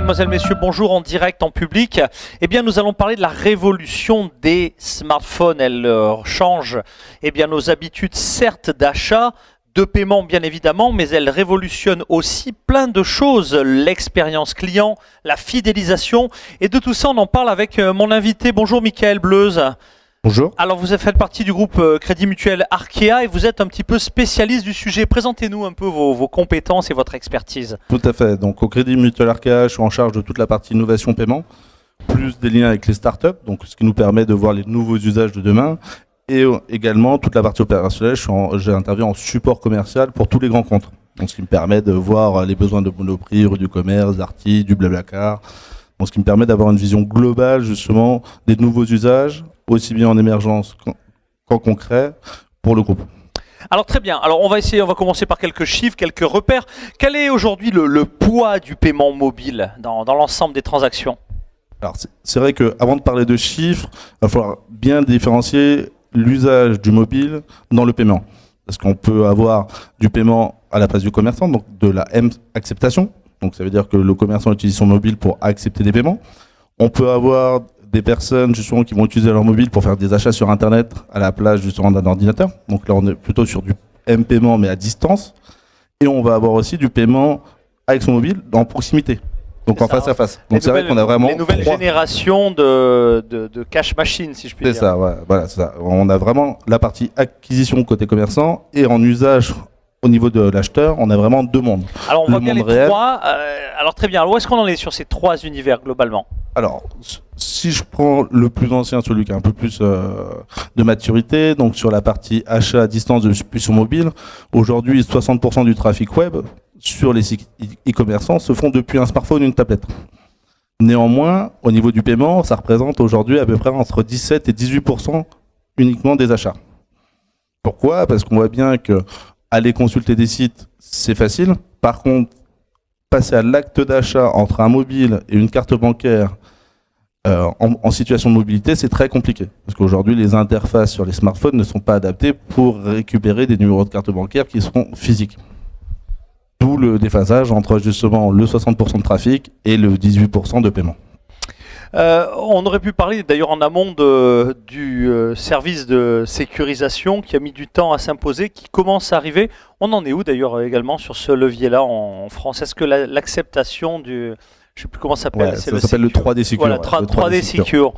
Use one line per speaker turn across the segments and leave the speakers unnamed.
mesdemoiselles, messieurs, bonjour en direct, en public. Eh bien, nous allons parler de la révolution des smartphones. Elle change nos habitudes, certes, d'achat, de paiement, bien évidemment, mais elle révolutionne aussi plein de choses. L'expérience client, la fidélisation. Et de tout ça, on en parle avec mon invité. Bonjour, Michael Bleuze.
Bonjour.
Alors, vous faites partie du groupe Crédit Mutuel Arkea et vous êtes un petit peu spécialiste du sujet. Présentez-nous un peu vos compétences et votre expertise.
Tout à fait. Donc, au Crédit Mutuel Arkea, je suis en charge de toute la partie innovation paiement, plus des liens avec les startups, donc ce qui nous permet de voir les nouveaux usages de demain. Et également, toute la partie opérationnelle, j'interviens en support commercial pour tous les grands comptes. Donc, ce qui me permet de voir les besoins de Monoprix, Rue du Commerce, Darty, du Blablacar. Donc, ce qui me permet d'avoir une vision globale, justement, des nouveaux usages, aussi bien en émergence qu'en concret, pour le groupe.
Alors très bien, alors on va commencer par quelques chiffres, quelques repères. Quel est aujourd'hui le poids du paiement mobile dans l'ensemble des transactions?
Alors c'est vrai qu'avant de parler de chiffres, il va falloir bien différencier l'usage du mobile dans le paiement. Parce qu'on peut avoir du paiement à la place du commerçant, donc de la M-acceptation. Donc ça veut dire que le commerçant utilise son mobile pour accepter des paiements. On peut avoir des personnes justement qui vont utiliser leur mobile pour faire des achats sur Internet à la place justement d'un ordinateur. Donc là, on est plutôt sur du M-paiement mais à distance. Et on va avoir aussi du paiement avec son mobile en proximité, donc en face à face. Donc c'est vrai qu'on a vraiment
les nouvelles générations de cash machine, si je puis dire.
C'est ça, ouais, voilà, c'est ça. On a vraiment la partie acquisition côté commerçant et en usage au niveau de l'acheteur, on a vraiment deux mondes.
Alors on voit bien les trois. Alors très bien. Alors où est-ce qu'on en est sur ces trois univers globalement? Alors,
si je prends le plus ancien, celui qui a un peu plus de maturité, donc sur la partie achat à distance depuis son mobile, aujourd'hui 60% du trafic web sur les sites e-commerçants se font depuis un smartphone ou une tablette. Néanmoins, au niveau du paiement, ça représente aujourd'hui à peu près entre 17 et 18% uniquement des achats. Pourquoi? Parce qu'on voit bien que aller consulter des sites, c'est facile. Par contre, passer à l'acte d'achat entre un mobile et une carte bancaire en situation de mobilité, c'est très compliqué. Parce qu'aujourd'hui, les interfaces sur les smartphones ne sont pas adaptées pour récupérer des numéros de carte bancaire qui seront physiques. D'où le déphasage entre justement le 60% de trafic et le 18% de paiement.
On aurait pu parler d'ailleurs en amont du service de sécurisation qui a mis du temps à s'imposer, qui commence à arriver. On en est où d'ailleurs également sur ce levier-là en France? Est-ce que l'acceptation du... Je ne sais plus comment ça s'appelle.
Ouais, ça s'appelle le 3D Secure.
Voilà, 3D Secure.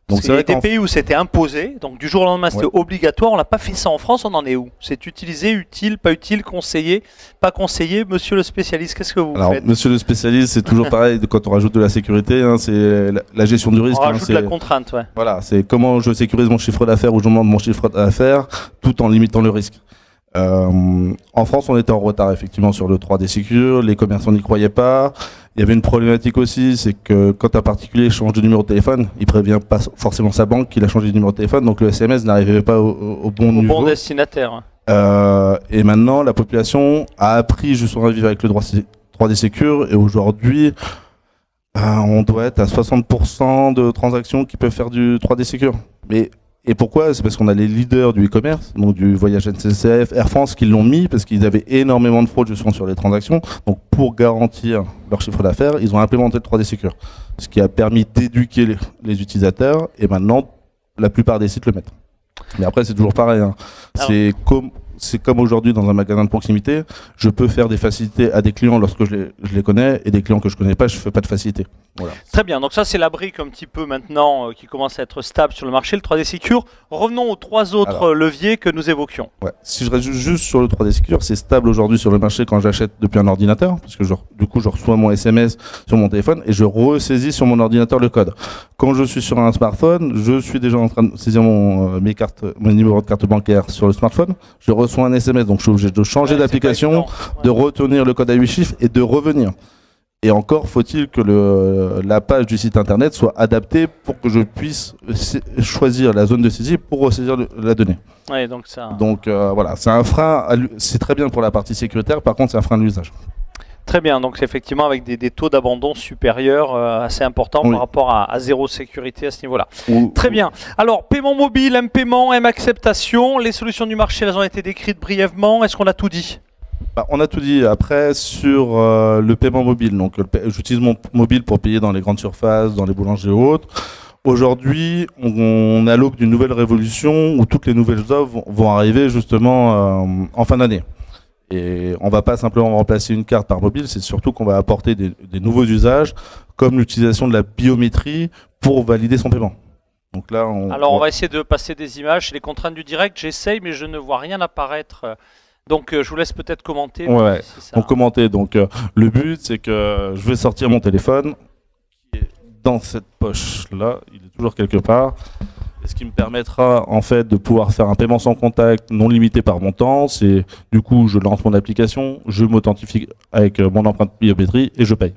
Donc il y a des pays où c'était imposé, donc du jour au lendemain c'était obligatoire, on n'a pas fait ça en France, on en est où? C'est utilisé, utile, pas utile, conseillé, pas conseillé? Monsieur le spécialiste, qu'est-ce que vous faites?
Monsieur le spécialiste, c'est toujours pareil quand on rajoute de la sécurité, hein, c'est la gestion du risque.
On rajoute de la contrainte, ouais.
Voilà, c'est comment je sécurise mon chiffre d'affaires ou je monte mon chiffre d'affaires tout en limitant le risque. En France, on était en retard effectivement sur le 3D Secure, les commerçants n'y croyaient pas. Il y avait une problématique aussi, c'est que quand un particulier change de numéro de téléphone, il prévient pas forcément sa banque qu'il a changé de numéro de téléphone, donc le SMS n'arrivait pas au bon niveau.
Au bon destinataire.
Et maintenant, la population a appris justement à vivre avec le 3D Secure, et aujourd'hui, on doit être à 60% de transactions qui peuvent faire du 3D Secure. Et pourquoi? C'est parce qu'on a les leaders du e-commerce, donc du voyage SNCF, Air France, qui l'ont mis parce qu'ils avaient énormément de fraude justement sur les transactions. Donc pour garantir leur chiffre d'affaires, ils ont implémenté le 3D Secure, ce qui a permis d'éduquer les utilisateurs. Et maintenant, la plupart des sites le mettent. Mais après, c'est toujours pareil, hein. C'est comme aujourd'hui dans un magasin de proximité, je peux faire des facilités à des clients lorsque je les connais, et des clients que je connais pas, je fais pas de facilité. Voilà.
Très bien, donc ça c'est la brique un petit peu maintenant qui commence à être stable sur le marché, le 3D Secure. Revenons aux trois autres leviers que nous évoquions.
Ouais. Si je reste juste sur le 3D Secure, c'est stable aujourd'hui sur le marché quand j'achète depuis un ordinateur, parce que du coup je reçois mon SMS sur mon téléphone et je ressaisis sur mon ordinateur le code. Quand je suis sur un smartphone, je suis déjà en train de saisir mon numéro de carte bancaire sur le smartphone, je reçois un SMS, donc je suis obligé de changer d'application, de retenir le code à 8 chiffres et de revenir. Et encore faut-il que la page du site internet soit adaptée pour que je puisse choisir la zone de saisie pour ressaisir la donnée.
Ouais, donc ça...
voilà, c'est un frein, c'est très bien pour la partie sécuritaire, par contre c'est un frein de l'usage.
Très bien, donc c'est effectivement avec des taux d'abandon supérieurs assez importants par rapport à zéro sécurité à ce niveau-là. Très bien. Alors, paiement mobile, M-paiement, M-acceptation, les solutions du marché, elles ont été décrites brièvement. Est-ce qu'on a tout dit?
On a tout dit. Après, sur le paiement mobile, donc j'utilise mon mobile pour payer dans les grandes surfaces, dans les boulangers et autres. Aujourd'hui, on est à l'aube d'une nouvelle révolution où toutes les nouvelles offres vont arriver justement en fin d'année. Et on ne va pas simplement remplacer une carte par mobile, c'est surtout qu'on va apporter des nouveaux usages, comme l'utilisation de la biométrie pour valider son paiement. Donc là,
on va essayer de passer des images. C'est les contraintes du direct, j'essaye, mais je ne vois rien apparaître. Donc je vous laisse peut-être commenter.
Ouais. Donc commenter. Donc le but, c'est que je vais sortir mon téléphone qui est dans cette poche-là. Il est toujours quelque part. Et ce qui me permettra en fait de pouvoir faire un paiement sans contact, non limité par montant. C'est du coup, je lance mon application, je m'authentifie avec mon empreinte biométrique et je paye.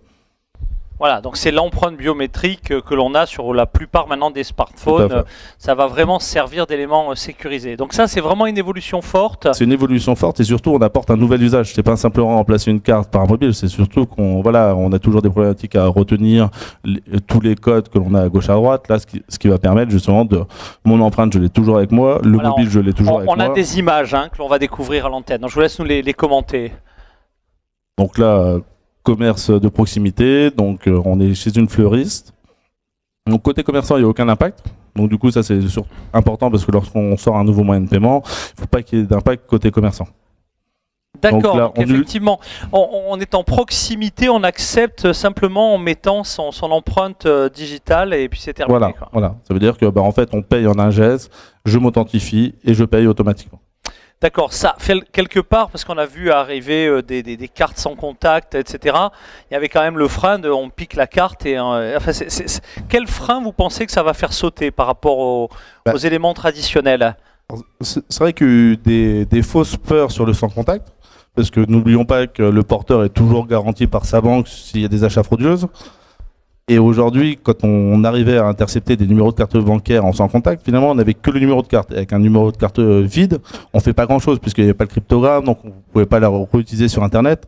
Voilà, donc c'est l'empreinte biométrique que l'on a sur la plupart maintenant des smartphones. Ça va vraiment servir d'élément sécurisé. Donc ça, c'est vraiment une évolution forte.
C'est une évolution forte et surtout, on apporte un nouvel usage. C'est pas simplement remplacer une carte par un mobile, c'est surtout qu'on on a toujours des problématiques à retenir tous les codes que l'on a à gauche à droite. Là, ce qui va permettre justement mon empreinte, je l'ai toujours avec moi. Le mobile, je l'ai toujours avec moi.
On a des images que l'on va découvrir à l'antenne. Donc je vous laisse nous les commenter.
Donc là, commerce de proximité, donc on est chez une fleuriste. Donc côté commerçant, il n'y a aucun impact. Donc du coup, ça c'est important parce que lorsqu'on sort un nouveau moyen de paiement, il ne faut pas qu'il y ait d'impact côté commerçant.
D'accord, donc effectivement, on est en proximité, on accepte simplement en mettant son empreinte digitale et puis c'est terminé.
Voilà. Ça veut dire que en fait, on paye en un geste, je m'authentifie et je paye automatiquement.
D'accord, ça fait quelque part, parce qu'on a vu arriver des cartes sans contact, etc. Il y avait quand même le frein de on pique la carte et quel frein vous pensez que ça va faire sauter par rapport aux éléments traditionnels?
C'est vrai qu'il y a eu des fausses peurs sur le sans contact, parce que n'oublions pas que le porteur est toujours garanti par sa banque s'il y a des achats frauduleuses. Et aujourd'hui, quand on arrivait à intercepter des numéros de carte bancaire en sans contact, finalement, on n'avait que le numéro de carte. Avec un numéro de carte vide, on ne fait pas grand-chose, puisqu'il n'y avait pas le cryptogramme, donc on ne pouvait pas la réutiliser sur Internet.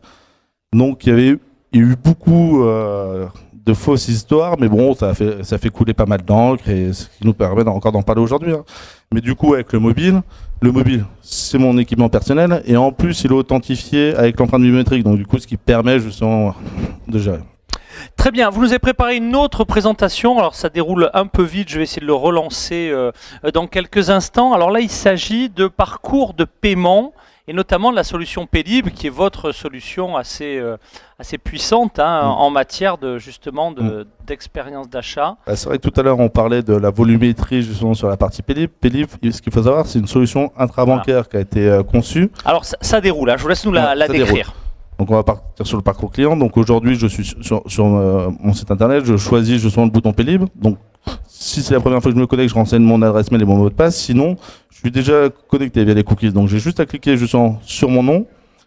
Donc il y a eu beaucoup de fausses histoires, mais bon, ça fait couler pas mal d'encre, et ce qui nous permet encore d'en parler aujourd'hui. Mais du coup, avec le mobile, c'est mon équipement personnel, et en plus, il est authentifié avec l'empreinte biométrique, donc du coup, ce qui permet justement de gérer.
Très bien, vous nous avez préparé une autre présentation, alors ça déroule un peu vite, je vais essayer de le relancer dans quelques instants. Alors là, il s'agit de parcours de paiement, et notamment de la solution Paylib, qui est votre solution assez puissante en matière d'expérience d'achat.
C'est vrai que tout à l'heure, on parlait de la volumétrie justement sur la partie Paylib. Paylib, ce qu'il faut savoir, c'est une solution intrabancaire qui a été conçue.
Alors ça déroule, je vous laisse nous la décrire.
Donc on va partir sur le parcours client. Donc aujourd'hui, je suis sur mon site internet, je choisis justement le bouton Paylib. Donc si c'est la première fois que je me connecte, je renseigne mon adresse mail et mon mot de passe. Sinon, je suis déjà connecté via les cookies. Donc j'ai juste à cliquer justement sur mon nom.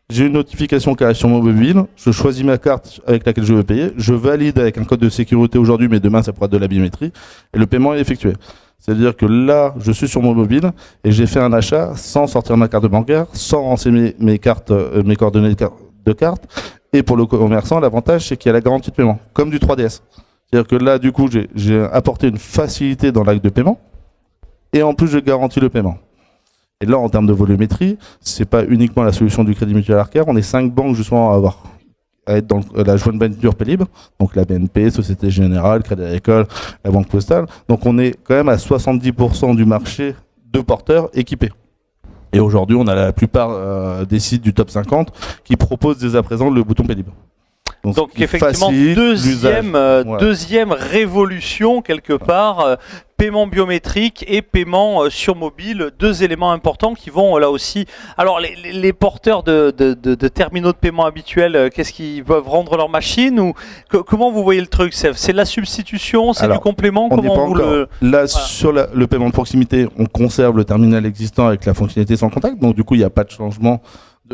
J'ai une notification qui arrive sur mon mobile. Je choisis ma carte avec laquelle je veux payer. Je valide avec un code de sécurité aujourd'hui, mais demain ça pourra être de la biométrie. Et le paiement est effectué. C'est-à-dire que là, je suis sur mon mobile et j'ai fait un achat sans sortir ma carte bancaire, sans renseigner mes coordonnées de carte. Et pour le commerçant, l'avantage, c'est qu'il y a la garantie de paiement, comme du 3DS. C'est-à-dire que là, du coup, j'ai apporté une facilité dans l'acte de paiement, et en plus, je garantis le paiement. Et là, en termes de volumétrie, c'est pas uniquement la solution du Crédit Mutuel Arcaire. On est 5 banques justement à être dans la joint venture Paylib, donc la BNP, Société Générale, Crédit Agricole, la Banque Postale. Donc on est quand même à 70% du marché de porteurs équipés. Et aujourd'hui, on a la plupart des sites du top 50 qui proposent dès à présent le bouton Paylib.
Donc effectivement, deuxième révolution quelque part, paiement biométrique et paiement sur mobile, deux éléments importants qui vont là aussi. Alors les porteurs de terminaux de paiement habituels, qu'est-ce qu'ils peuvent rendre leur machine ou comment vous voyez le truc? C'est de la substitution, c'est du complément? Comment vous le...
Là, sur le paiement de proximité, on conserve le terminal existant avec la fonctionnalité sans contact, donc du coup il n'y a pas de changement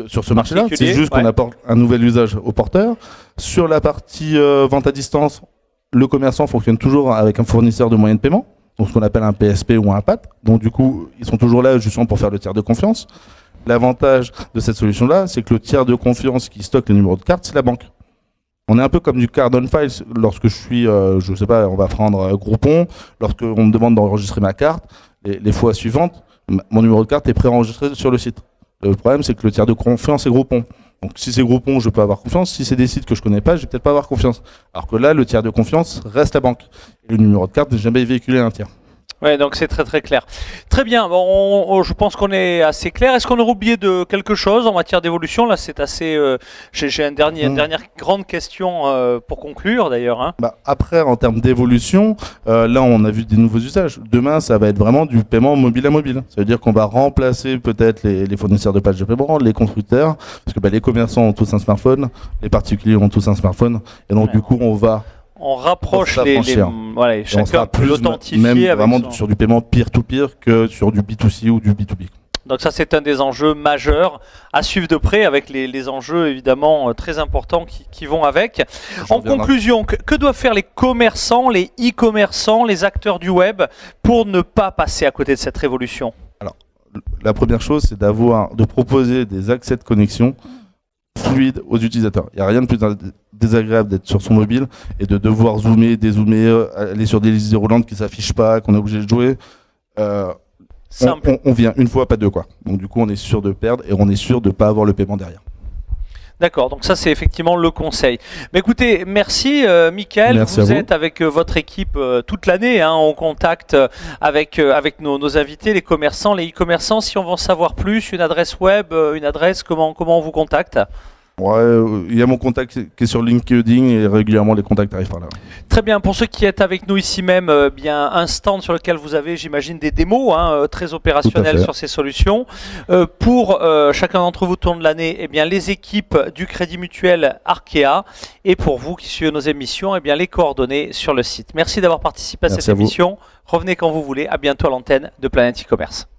sur ce marché-là, c'est juste qu'on apporte un nouvel usage au porteur. Sur la partie vente à distance, le commerçant fonctionne toujours avec un fournisseur de moyens de paiement, donc ce qu'on appelle un PSP ou un PAT. Donc du coup, ils sont toujours là justement pour faire le tiers de confiance. L'avantage de cette solution-là, c'est que le tiers de confiance qui stocke les numéros de carte, c'est la banque. On est un peu comme du card on file. Lorsque je suis, je sais pas, on va prendre Groupon, lorsque on me demande d'enregistrer ma carte, les fois suivantes, mon numéro de carte est préenregistré sur le site. Le problème, c'est que le tiers de confiance est Groupon. Donc si c'est Groupon, je peux avoir confiance. Si c'est des sites que je connais pas, je vais peut-être pas avoir confiance. Alors que là, le tiers de confiance reste la banque. Et le numéro de carte n'est jamais véhiculé à un tiers.
Ouais, donc c'est très très clair. Très bien, bon, je pense qu'on est assez clair. Est-ce qu'on aurait oublié de quelque chose en matière d'évolution? Là, c'est assez. J'ai une dernière grande question pour conclure d'ailleurs. Hein.
Après, en termes d'évolution, là, on a vu des nouveaux usages. Demain, ça va être vraiment du paiement mobile à mobile. Ça veut dire qu'on va remplacer peut-être les fournisseurs de pages de paiement, les constructeurs, parce que les commerçants ont tous un smartphone, les particuliers ont tous un smartphone, et donc du coup,
on rapproche voilà, chacun peut l'authentifier
même
avec
vraiment sur du paiement peer-to-peer que sur du B2C ou du B2B.
Donc ça, c'est un des enjeux majeurs à suivre de près avec les enjeux évidemment très importants qui vont avec. En conclusion, que doivent faire les commerçants, les e-commerçants, les acteurs du web pour ne pas passer à côté de cette révolution?
Alors, la première chose, c'est de proposer des accès de connexion fluides aux utilisateurs. Il n'y a rien de plus désagréable d'être sur son mobile et de devoir zoomer, dézoomer, aller sur des listes roulantes qui ne s'affichent pas, qu'on est obligé de jouer. On vient une fois, pas deux, quoi. Donc du coup, on est sûr de perdre et on est sûr de ne pas avoir le paiement derrière.
D'accord, donc ça c'est effectivement le conseil. Mais écoutez, merci Mickaël, vous êtes avec votre équipe toute l'année en contact avec nos invités, les commerçants, les e-commerçants. Si on veut en savoir plus, une adresse web, une adresse, comment on vous contacte?
Ouais, il y a mon contact qui est sur LinkedIn et régulièrement les contacts arrivent par là.
Très bien, pour ceux qui êtes avec nous ici même, bien un stand sur lequel vous avez, j'imagine, des démos très opérationnelles sur ces solutions. Pour chacun d'entre vous tout au long de l'année, eh bien les équipes du Crédit Mutuel Arkea, et pour vous qui suivez nos émissions, eh bien les coordonnées sur le site. Merci d'avoir participé à cette émission. Revenez quand vous voulez. À bientôt à l'antenne de Planète e-commerce.